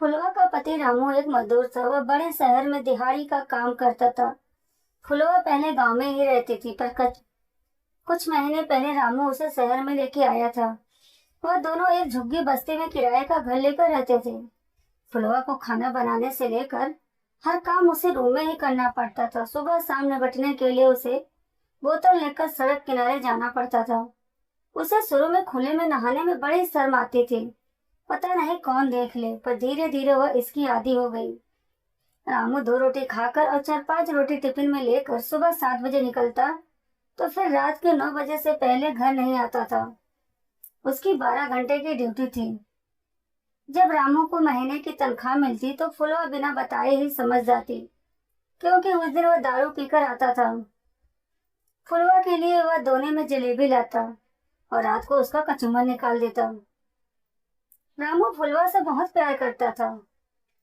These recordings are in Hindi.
फुलवा का पति रामू एक मजदूर था। वह बड़े शहर में दिहाड़ी का काम करता था। फुलवा पहले गांव में ही रहती थी, पर कुछ महीने पहले रामू उसे शहर में लेके आया था। वह दोनों एक झुग्गी बस्ती में किराए का घर लेकर रहते थे। फुलवा को खाना बनाने से लेकर हर काम उसे रूम में ही करना पड़ता था। सुबह शाम निपटने के लिए उसे बोतल लेकर सड़क किनारे जाना पड़ता था। उसे शुरू में खुले में नहाने में बड़ी शर्म आती थी। पता नहीं कौन देख ले, पर धीरे धीरे वह इसकी आदी हो गई। रामू 2 रोटी खाकर और 4-5 रोटी टिफिन में लेकर सुबह 7 बजे निकलता, तो फिर रात के 9 बजे से पहले घर नहीं आता था। उसकी 12 घंटे की ड्यूटी थी। जब रामू को महीने की तनख्वाह मिलती तो फुलवा बिना बताए ही समझ जाती, क्योंकि उस दिन वह दारू पीकर आता था। फुलवा के लिए वह दोने में जलेबी लाता और रात को उसका कचूमर निकाल देता। रामू फुलवा से बहुत प्यार करता था,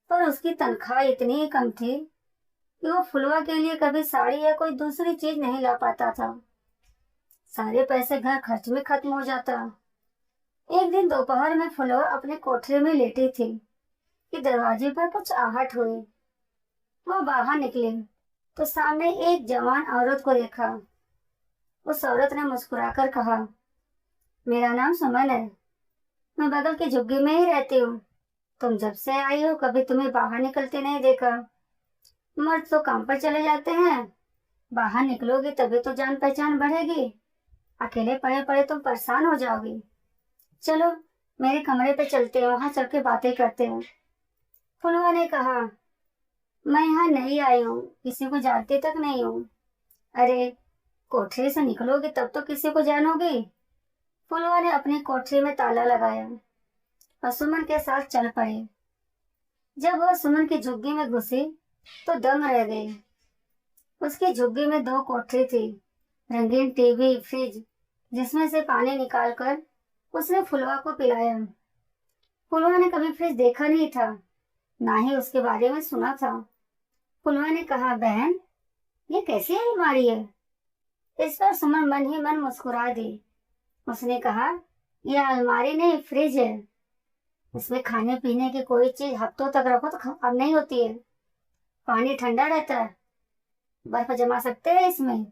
पर उसकी तनख्वाह इतनी ही कम थी कि वो फुलवा के लिए कभी साड़ी या कोई दूसरी चीज नहीं ला पाता था। सारे पैसे घर खर्च में खत्म हो जाता। एक दिन दोपहर में फुलवा अपने कोठरी में लेटी थी कि दरवाजे पर कुछ आहट हुई। वह बाहर निकली तो सामने एक जवान औरत को देखा। उस औरत ने मुस्कुराकर कहा, मेरा नाम सुमन है, मैं बगल की झुग्गी में ही रहती हूँ। तुम जब से आई हो कभी तुम्हें बाहर निकलते नहीं देखा। मर्द तो काम पर चले जाते हैं, बाहर निकलोगी तभी तो जान पहचान बढ़ेगी। अकेले पड़े पड़े तुम परेशान हो जाओगी। चलो मेरे कमरे पे चलते हैं, वहां चल के बातें करते हैं। फुलवा ने कहा, मैं यहाँ नहीं आई हूँ, किसी को जानती तक नहीं हूँ। अरे कोठरी से निकलोगी तब तो किसी को जानोगी। फुलवा ने अपनी कोठरी में ताला लगाया और सुमन के साथ चल पड़ी। जब वह सुमन की झुग्गी में घुसी तो दंग रह गई। उसकी झुग्गी में 2 कोठरी थी, रंगीन टीवी, फ्रिज, जिसमें से पानी निकालकर उसने फुलवा को पिलाया। फुलवा ने कभी फ्रिज देखा नहीं था, ना ही उसके बारे में सुना था। फुलवा ने कहा, बहन ये कैसी अलमारी है। इस पर सुमन मन ही मन मुस्कुरा दी। उसने कहा, यह अलमारी नहीं फ्रिज है। इसमें खाने पीने की कोई चीज हफ्तों तक रखो तो खराब नहीं होती है। पानी ठंडा रहता है, बर्फ जमा सकते हैं इसमें।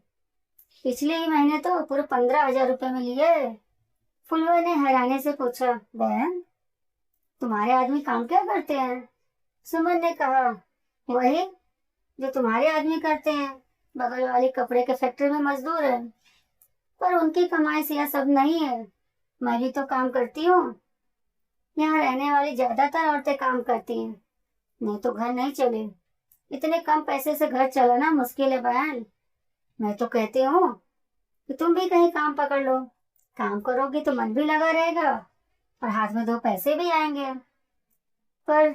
पिछले ही महीने तो पूरे 15,000 रुपए में लिए। फुलवा ने हैरानी से पूछा, बहन तुम्हारे आदमी काम क्या करते हैं। सुमन ने कहा, वही जो तुम्हारे आदमी करते हैं, बगल वाली कपड़े के फैक्ट्री में मजदूर है। पर उनकी कमाई से यह सब नहीं है, मैं भी तो काम करती हूँ। यहाँ रहने वाली ज्यादातर औरतें काम करती हैं, नहीं तो घर नहीं चले। इतने कम पैसे से घर चलाना मुश्किल है बहन। मैं तो कहती हूँ कि तुम भी कहीं काम पकड़ लो। काम करोगी तो मन भी लगा रहेगा और हाथ में 2 पैसे भी आएंगे। पर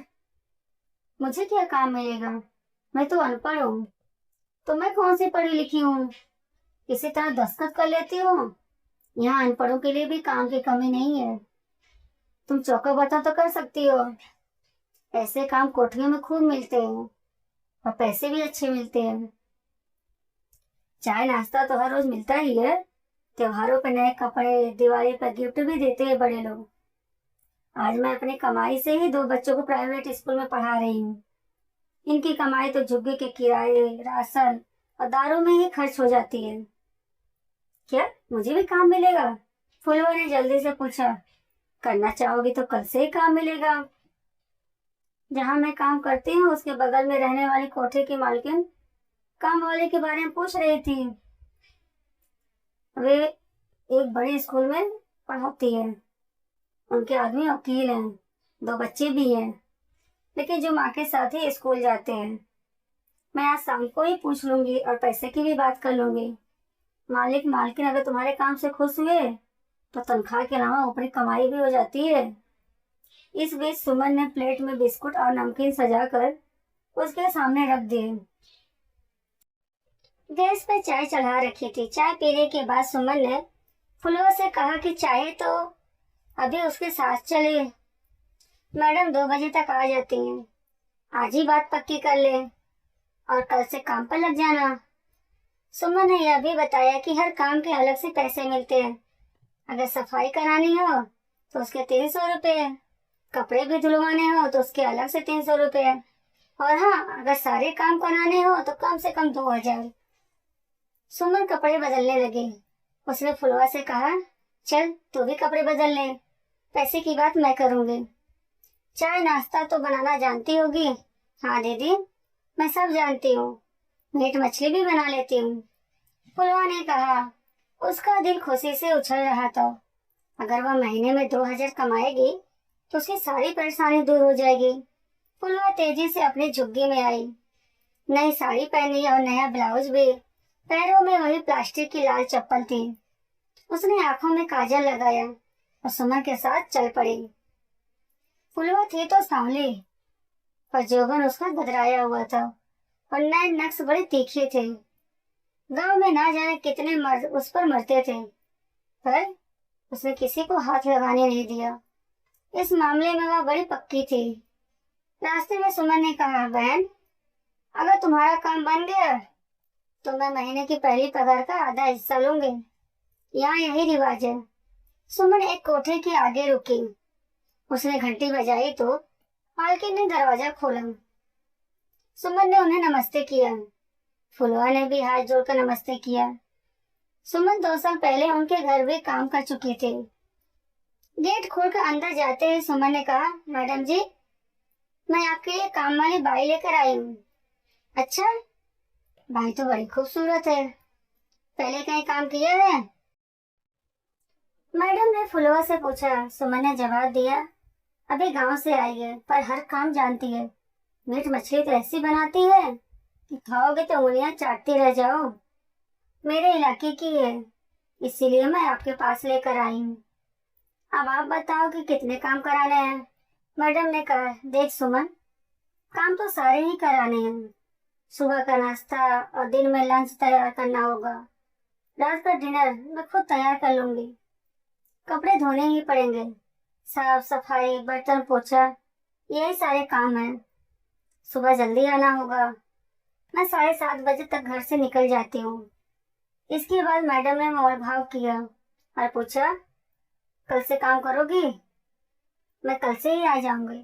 मुझे क्या काम मिलेगा, मैं तो अनपढ़ हूँ। तो मैं कौन सी पढ़ी लिखी हूँ, किसी तरह दस्तखत कर लेती हूँ। यहाँ अनपढ़ों के लिए भी काम की कमी नहीं है। तुम चौका बर्तन तो कर सकती हो, ऐसे काम कोठरियों में खूब मिलते हैं और पैसे भी अच्छे मिलते हैं। चाय नाश्ता तो हर रोज मिलता ही है। त्योहारों पे नए कपड़े, दिवाली पर गिफ्ट भी देते हैं बड़े लोग। आज मैं अपनी कमाई से ही 2 बच्चों को प्राइवेट स्कूल में पढ़ा रही हूँ। इनकी कमाई तो झुग्गी के किराए, राशन और दारू में ही खर्च हो जाती है। क्या मुझे भी काम मिलेगा। फुलवा ने जल्दी से पूछा, करना चाहोगी तो कल से ही काम मिलेगा। जहाँ मैं काम करती हूँ उसके बगल में रहने वाली कोठरी की मालकिन काम वाले के बारे में पूछ रही थी। वे एक बड़े स्कूल में पढ़ाती है। उनके आदमी वकील हैं, 2 बच्चे भी हैं, लेकिन जो माँ के साथ ही स्कूल जाते हैं। मैं आज शाम को ही पूछ लूंगी और पैसे की भी बात कर लूंगी। मालिक मालकिन अगर तुम्हारे काम से खुश हुए तो तनख्वाह के अलावा ऊपरी कमाई भी हो जाती है। इस बीच सुमन ने प्लेट में बिस्कुट और नमकीन सजाकर उसके सामने रख दिए। गैस पर चाय चढ़ा रखी थी। चाय पीने के बाद सुमन ने फुलवा से कहा कि चाय तो अभी उसके साथ चले। मैडम 2 बजे तक आ जाती हैं, आज ही बात पक्की कर ले और कल से काम पर लग जाना। सुमन ने यह भी बताया कि हर काम के अलग से पैसे मिलते हैं। अगर सफाई करानी हो तो उसके 300 रुपये, कपड़े भी धुलवाने हो तो उसके अलग से 300 रुपये, और हाँ, अगर सारे काम कराने हो तो कम से कम 2000। सुमन कपड़े बदलने लगी। उसने फुलवा से कहा, चल तू भी कपड़े बदल ले, पैसे की बात मैं करूंगी। चाय नाश्ता तो बनाना जानती होगी? हाँ दीदी, मैं सब जानती हूँ, मीट मछली भी बना लेती हूँ, फुलवा ने कहा। उसका दिल खुशी से उछल रहा था। अगर वह महीने में 2000 कमाएगी तो उसकी सारी परेशानी दूर हो जाएगी। फुलवा तेजी से अपनी झुग्गी में आई। नई साड़ी पहनी और नया ब्लाउज भी। पैरों में वही प्लास्टिक की लाल चप्पल थी। उसने आंखों में काजल लगाया और सुमन के साथ चल पड़ी। फुलवा थी तो सांवली, पर जोबन उसका गदराया हुआ था और नए नक्श बड़े तीखे थे। गांव में ना जाने कितने मर्द उस पर मरते थे, पर उसने किसी को हाथ लगाने नहीं दिया। इस मामले में वह बड़ी पक्की थी। रास्ते में सुमन ने कहा, बहन, अगर तुम्हारा काम बन गया तो मैं महीने की पहली पगार का आधा हिस्सा लूंगी। यहाँ यही रिवाज है। सुमन एक कोठे के आगे रुकी। उसने घंटी बजाई तो मालकिन ने दरवाजा खोला। सुमन ने उन्हें नमस्ते किया। फुलवा ने भी हाथ जोड़कर नमस्ते किया। सुमन 2 साल पहले उनके घर भी काम कर चुकी थी। गेट खोलकर अंदर जाते ही सुमन ने कहा, मैडम जी, मैं आपके लिए काम वाली बाई लेकर आई हूँ। अच्छा, बाई तो बड़ी खूबसूरत है, पहले कहीं काम किया है? मैडम ने फुलवा से पूछा। सुमन ने जवाब दिया, अभी गांव से आई है, पर हर काम जानती है। मीट मछली तो ऐसी बनाती है कि खाओगे तो उंगलियां चाटती रह जाओ। मेरे इलाके की है, इसीलिए मैं आपके पास लेकर आई हूँ। अब आप बताओ कि कितने काम कराने हैं? मैडम ने कहा, देख सुमन, काम तो सारे ही कराने हैं। सुबह का नाश्ता और दिन में लंच तैयार करना होगा। रात का डिनर मैं खुद तैयार कर लूंगी। कपड़े धोने ही पड़ेंगे, साफ सफाई, बर्तन पोछा, यही सारे काम हैं। सुबह जल्दी आना होगा। मैं 7:30 बजे तक घर से निकल जाती हूँ। इसके बाद मैडम ने मोल भाव किया और पूछा, कल से काम करोगी? मैं कल से ही आ जाऊंगी।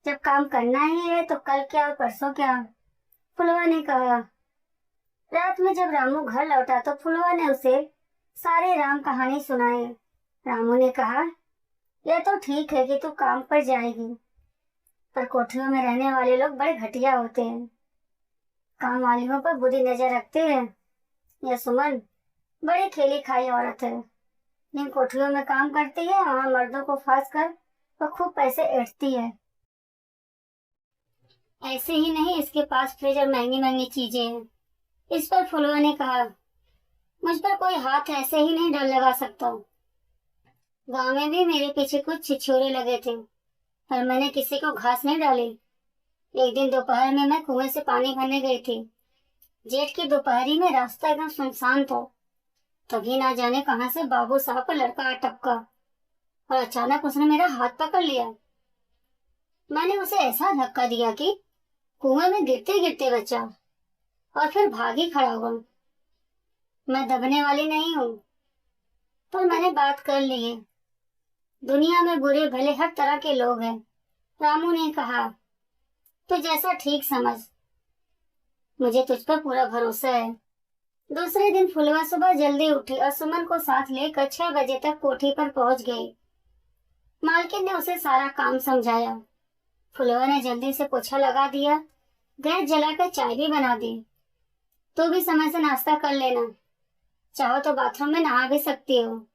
जब काम करना ही है तो कल क्या और परसों क्या? फुलवा ने कहा। रात में जब रामू घर लौटा तो फुलवा ने उसे सारे राम कहानी सुनाई। रामू ने कहा, यह तो ठीक है कि तू काम पर जाएगी, पर कोठरियों में रहने वाले लोग बड़े घटिया होते हैं, काम वालियों पर बुरी नजर रखते हैं। यह सुमन बड़ी खेली खाई औरत है। जिन कोठरियों में काम करती है वहां मर्दों को फांस कर वह खूब पैसे ऐंठती है। ऐसे ही नहीं, इसके पास फ्रिज और महंगी महंगी चीजें हैं। इस पर फुलवा ने कहा, मुझ पर कोई हाथ ऐसे ही नहीं डर लगा सकता। गांव में भी मेरे पीछे कुछ छिछोरे लगे थे, पर मैंने किसी को घास नहीं डाली। एक दिन दोपहर में मैं कुएं से पानी भरने गई थी। जेठ की दोपहरी में रास्ता एकदम सुनसान था। तभी ना जाने कहां से बाबू साहब का लड़का आ टपका और अचानक उसने मेरा हाथ पकड़ लिया। मैंने उसे ऐसा धक्का दिया कि कुएं में गिरते गिरते बचा और फिर भाग ही खड़ा हुआ। मैं दबने वाली नहीं हूँ, पर मैंने बात कर ली है। दुनिया में बुरे भले हर तरह के लोग हैं। रामू ने कहा, तो जैसा ठीक समझ, मुझे तुझ पर पूरा भरोसा है। दूसरे दिन फुलवा सुबह जल्दी उठी और सुमन को साथ लेकर 6 बजे तक कोठी पर पहुंच गई। मालकिन ने उसे सारा काम समझाया। फुलवा ने जल्दी से पोछा लगा दिया, गैस जलाकर चाय भी बना दी। तू भी समय से नाश्ता कर लेना, चाहो तो बाथरूम में नहा भी सकती हो।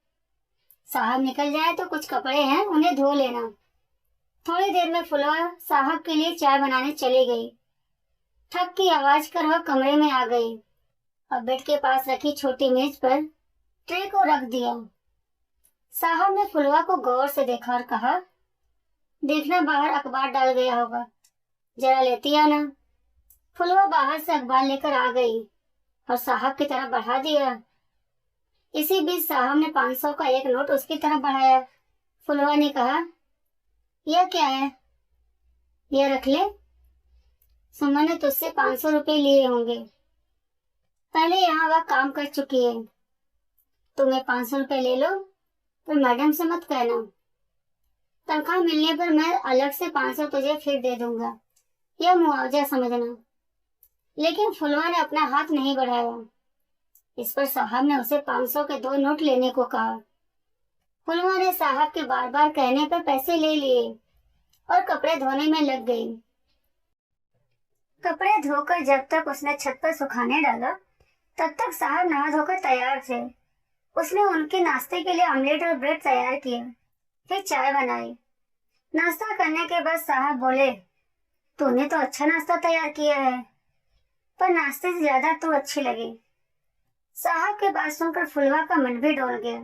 साहब निकल जाए तो कुछ कपड़े हैं, उन्हें धो लेना। थोड़ी देर में फुलवा साहब के लिए चाय बनाने चली गई। ठक की आवाज कर वह कमरे में आ गई और बेड के पास रखी छोटी मेज पर ट्रे को रख दिया। साहब ने फुलवा को गौर से देखा और कहा, देखना बाहर अखबार डाल गया होगा, जरा लेती आना। फुलवा बाहर से अखबार लेकर आ गई और साहब की तरफ बढ़ा दिया। इसी बीच साहब ने 500 का एक नोट उसकी तरफ बढ़ाया। फुलवा ने कहा, यह क्या है? यह रख ले, सुमन ने तुझसे 500 रुपये लिए होंगे। पहले यहाँ वह काम कर चुकी है। तुम्हें 500 रुपये ले लो, पर मैडम से मत कहना। तनख्वाह मिलने पर मैं अलग से 500 तुझे फिर दे दूंगा, यह मुआवजा समझना। लेकिन फुलवा ने अपना हाथ नहीं बढ़ाया। इस पर साहब ने उसे 500 के 2 नोट लेने को कहा। फुलवा ने साहब के बार बार कहने पर पैसे ले लिए और कपड़े धोने में लग गई। कपड़े धोकर जब तक उसने छत पर सुखाने डाला, तब तक साहब नहा धोकर तैयार थे। उसने उनके नाश्ते के लिए ऑमलेट और ब्रेड तैयार किया, फिर चाय बनाई। नाश्ता करने के बाद साहब बोले, तूने तो अच्छा नाश्ता तैयार किया है, पर नाश्ते से ज्यादा तू अच्छी लगी। साहब के बात सुनकर फुलवा का मन भी डोल गया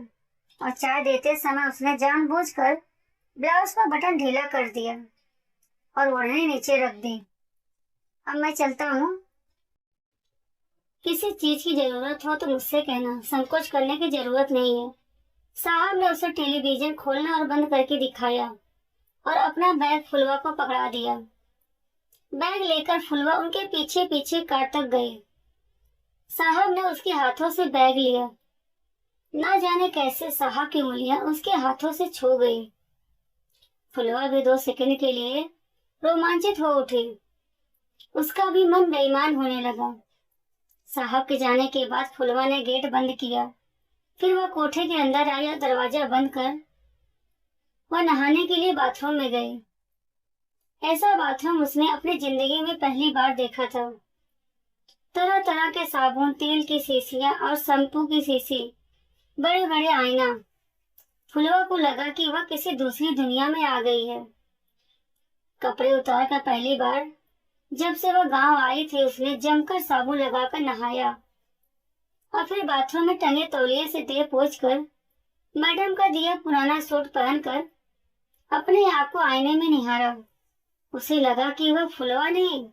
और चाय देते समय उसने जानबूझकर ब्लाउज का बटन ढीला कर दिया और ओढ़नी नीचे रख दी। अब मैं चलता हूँ। किसी चीज की जरूरत हो तो मुझसे कहना, संकोच करने की जरूरत नहीं है। साहब ने उसे टेलीविजन खोलना और बंद करके दिखाया और अपना बैग फुलवा को पकड़ा दिया। बैग लेकर फुलवा उनके पीछे पीछे कार तक गई। साहब ने उसके हाथों से बैग लिया। ना जाने कैसे साहब की उंगलियां उसके हाथों से छू गई। फुलवा भी 2 सेकंड के लिए रोमांचित हो उठी। उसका भी मन बेईमान होने लगा। साहब के जाने के बाद फुलवा ने गेट बंद किया। फिर वह कोठे के अंदर आई और दरवाजा बंद कर वह नहाने के लिए बाथरूम में गई। ऐसा बाथरूम उसने अपनी जिंदगी में पहली बार देखा था। तरह तरह के साबुन, तेल की शीशियां और शैम्पू की शीशी, बड़े बड़े आईना। फुलवा को लगा कि वह किसी दूसरी दुनिया में आ गई है। कपड़े उतार कर पहली बार जब से वह गांव आई थी, उसने जमकर साबुन लगाकर नहाया और फिर बाथरूम में टंगे तौलिए से देह पोंछकर मैडम का दिया पुराना सूट पहनकर अपने आप को आईने में निहारा। उसे लगा कि वह फुलवा नहीं,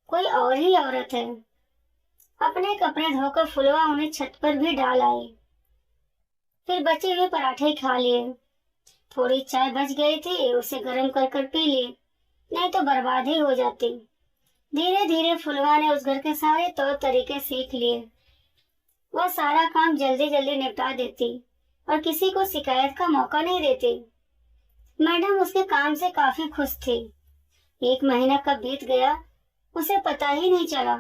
कोई और ही औरत है। अपने कपड़े धोकर फुलवा उन्हें छत पर भी डाल आई। फिर बचे हुए पराठे खा लिए। थोड़ी चाय बच गई थी, उसे गर्म कर कर पी ली, नहीं तो बर्बाद ही हो जाती। धीरे धीरे फुलवा ने उस घर के सारे तौर तरीके सीख लिए। वह सारा काम जल्दी जल्दी निपटा देती और किसी को शिकायत का मौका नहीं देती। मैडम उसके काम से काफी खुश थी। 1 महीना कब बीत गया उसे पता ही नहीं चला।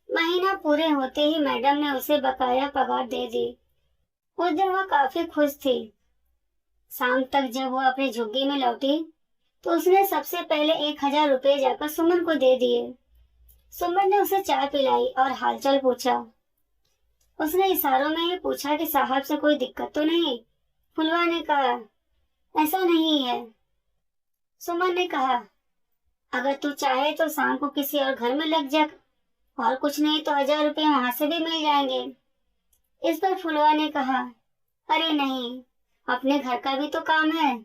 महीना पूरे होते ही मैडम ने उसे बकाया पगार दे दी। उस दिन वह काफी खुश थी। शाम तक जब वह अपनी झुग्गी में लौटी तो उसने सबसे पहले 1000 रुपये जाकर सुमन को दे दिए। सुमन ने उसे चाय पिलाई और हालचाल पूछा। उसने इशारों में ही पूछा कि साहब से कोई दिक्कत तो नहीं। फुलवा ने कहा, ऐसा नहीं है। सुमन ने कहा, अगर तू चाहे तो शाम को किसी और घर में लग जा, और कुछ नहीं तो 1000 रुपये वहां से भी मिल जाएंगे। इस पर फुलवा ने कहा, अरे नहीं, अपने घर का भी तो काम है।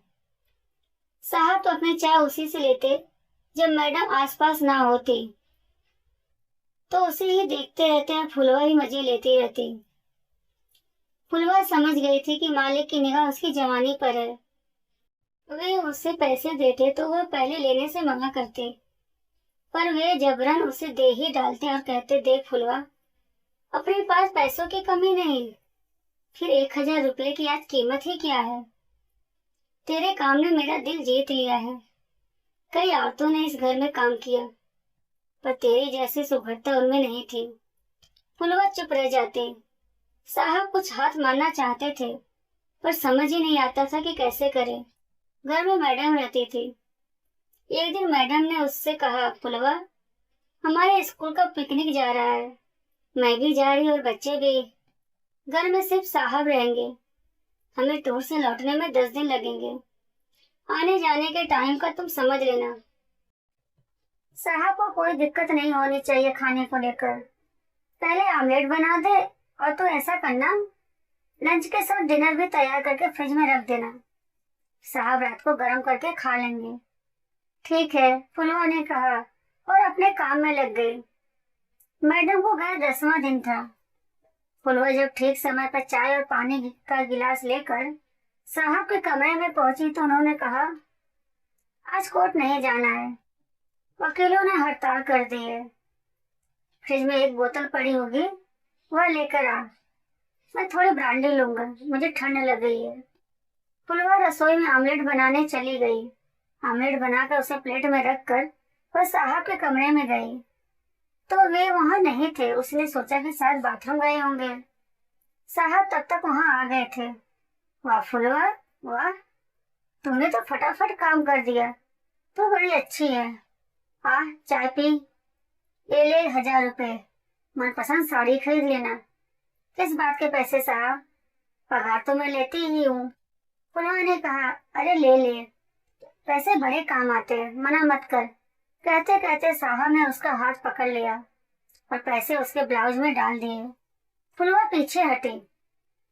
साहब तो अपनी चाय उसी से लेते जब मैडम आसपास ना होती, तो उसे ही देखते रहते और फुलवा ही मजे लेती रहती। फुलवा समझ गई थी कि मालिक की निगाह उसकी जवानी पर है। वे उससे पैसे देते तो वह पहले लेने से मना करते, पर वे जबरन उसे दे ही डालते और कहते, देख फुलवा, अपने पास पैसों की कमी नहीं, फिर 1000 रुपये की आज कीमत ही क्या है। तेरे काम ने मेरा दिल जीत लिया है। कई औरतों ने इस घर में काम किया, पर तेरी जैसी सुघड़ता उनमें नहीं थी। फुलवा चुप रह जाती। साहब कुछ हाथ मारना चाहते थे, पर समझ ही नहीं आता था कि कैसे करे। घर में मैडम रहती थी। एक दिन मैडम ने उससे कहा, फुलवा, हमारे स्कूल का पिकनिक जा रहा है, मैं भी जा रही और बच्चे भी। घर में सिर्फ साहब रहेंगे। हमें टूर से लौटने में 10 दिन लगेंगे। आने जाने के टाइम का तुम समझ लेना। साहब को कोई दिक्कत नहीं होनी चाहिए खाने को लेकर। पहले ऑमलेट बना दे और तो ऐसा करना, लंच के साथ डिनर भी तैयार करके फ्रिज में रख देना। साहब रात को गर्म करके खा लेंगे। ठीक है, फुलवा ने कहा और अपने काम में लग गई। मैडम को गए 10वां दिन था। फुलवा जब ठीक समय पर चाय और पानी का गिलास लेकर साहब के कमरे में पहुंची तो उन्होंने कहा, आज कोर्ट नहीं जाना है, वकीलों ने हड़ताल कर दी है। फ्रिज में एक बोतल पड़ी होगी, वह लेकर आ। मैं थोड़ी ब्रांडी लूंगा, मुझे ठंड लग गई है। फुलवा रसोई में ऑमलेट बनाने चली गई। ऑमलेट बनाकर उसे प्लेट में रखकर वह साहब के कमरे में गई तो वे वहां नहीं थे। उसने सोचा कि शायद बाथरूम गए होंगे। साहब तब तक वहां आ गए थे। वाह फुलवा, वाह, तूने तो फटाफट काम कर दिया। तू बड़ी अच्छी है। आ, चाय पी। ये ले 1000 रुपए। मनपसंद साड़ी खरीद लेना। किस बात के पैसे साहब? पगार तो मैं लेती ही हूँ। फुलवा ने कहा, अरे ले ले, पैसे बड़े काम आते हैं, मना मत कर। कहते कहते साहब ने उसका हाथ पकड़ लिया और पैसे उसके ब्लाउज में डाल दिए। फुलवा पीछे हटी।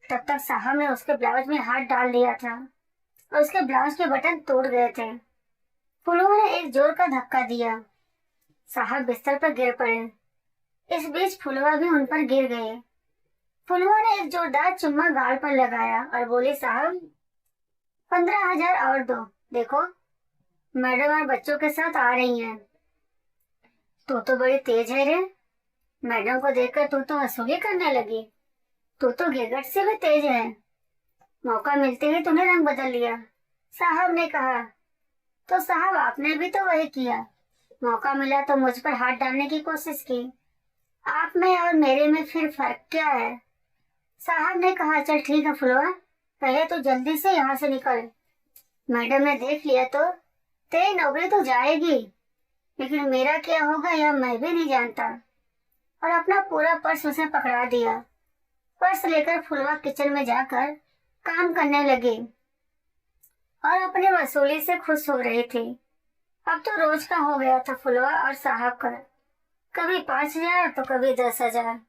तब तक साहब ने उसके ब्लाउज में हाथ डाल दिया था और उसके ब्लाउज के बटन टूट गए थे। फुलवा ने एक जोर का धक्का दिया। साहब बिस्तर पर गिर पड़े। इस बीच फुलवा भी उन पर गिर गई। फुलवा ने एक जोरदार चुम्मा गाल पर लगाया और बोली, साहब 15,000 और दो। देखो मैडम और बच्चों के साथ आ रही हैं। तू तो बड़ी तेज है रे। मैडम को देखकर तू तो वसूली करने लगी। तू तो गिरगट से भी तेज है। मौका मिलते ही तूने रंग बदल लिया। साहब ने कहा, तो साहब आपने भी तो वही किया। मौका मिला तो मुझ पर हाथ डालने की कोशिश की। आप में और मेरे में फिर फर्क क्या है? साहब ने कहा, चल ठीक है फुलवा, पहले तो जल्दी से यहाँ से निकल। मैडम ने देख लिया तो तेरी नौकरी तो जाएगी, लेकिन मेरा क्या होगा यह मैं भी नहीं जानता। और अपना पूरा पर्स उसे पकड़ा दिया। पर्स लेकर फुलवा किचन में जाकर काम करने लगी और अपनी वसूली से खुश हो रही थी। अब तो रोज का हो गया था फुलवा और साहब का, कभी 5,000 तो कभी 10,000।